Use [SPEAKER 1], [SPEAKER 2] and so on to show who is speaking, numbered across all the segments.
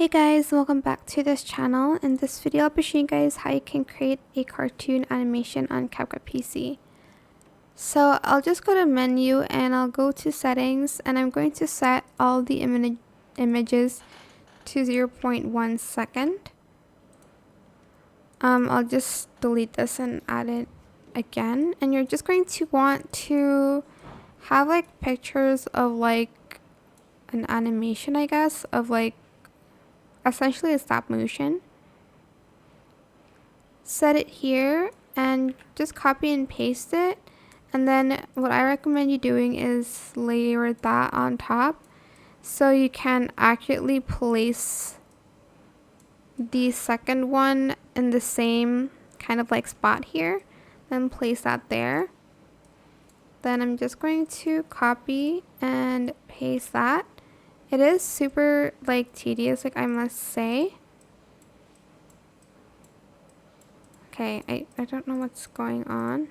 [SPEAKER 1] Hey guys, welcome back to this channel. In this video I'll be showing you guys how you can create a cartoon animation on CapCut PC. So I'll just go to menu and I'll go to settings and I'm going to set all the images to 0.1 second. I'll just delete this and add it again, and you're just going to want to have like pictures of like an animation, I guess, of like essentially a stop motion. Set it here and just copy and paste it, and then what I recommend you doing is layer that on top so you can accurately place the second one in the same kind of like spot here. Then place that there. Then I'm just going to copy and paste that. It is super like tedious, like I must say. Okay, I don't know what's going on.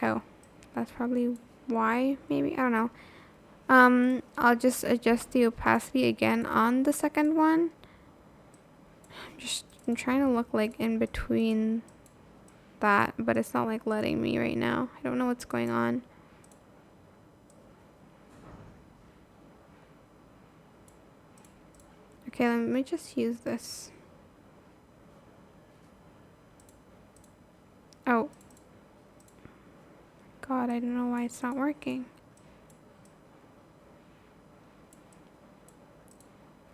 [SPEAKER 1] Oh, that's probably why, maybe, I don't know. I'll just adjust the opacity again on the second one. I'm trying to look like in between that, but it's not like letting me right now. I don't know what's going on. Okay, let me just use this. Oh. God, I don't know why it's not working.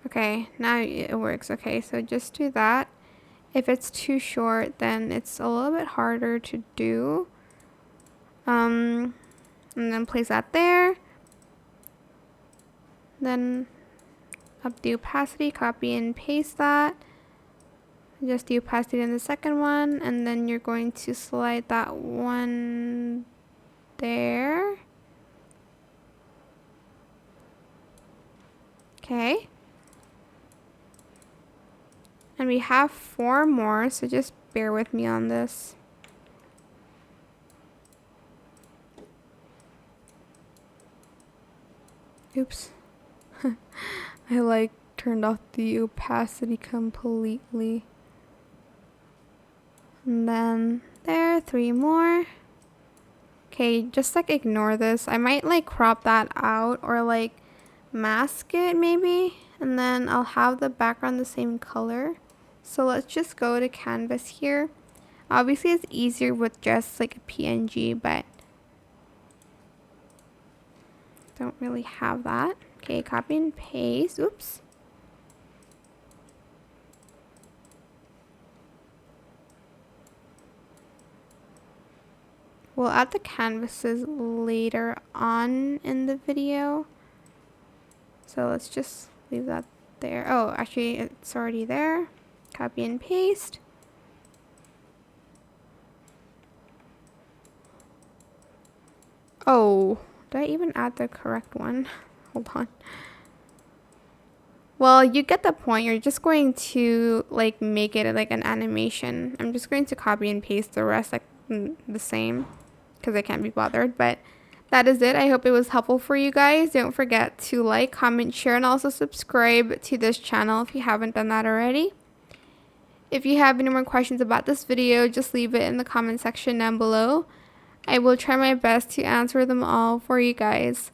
[SPEAKER 1] Okay, now it works. Okay, so just do that. If it's too short, then it's a little bit harder to do. And then place that there. Then up the opacity, copy and paste that. Just the opacity in the second one, and then you're going to slide that one there. Okay. And we have 4 more, so just bear with me on this. Oops. I like turned off the opacity completely. And then there, 3 more. Okay, just like ignore this. I might like crop that out or like mask it maybe. And then I'll have the background the same color. So let's just go to canvas here. Obviously it's easier with just like a PNG, but don't really have that. Okay, copy and paste. Oops. We'll add the canvases later on in the video. So let's just leave that there. Oh, actually it's already there. Copy and paste. Oh, did I even add the correct one? Hold on. Well, you get the point. You're just going to like make it like an animation. I'm just going to copy and paste the rest like the same because I can't be bothered. But that is it. I hope it was helpful for you guys. Don't forget to like, comment, share, and also subscribe to this channel if you haven't done that already. If you have any more questions about this video, just leave it in the comment section down below. I will try my best to answer them all for you guys.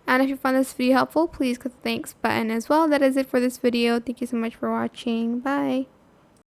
[SPEAKER 1] And if you found this video helpful, please click the thanks button as well. That is it for this video. Thank you so much for watching. Bye.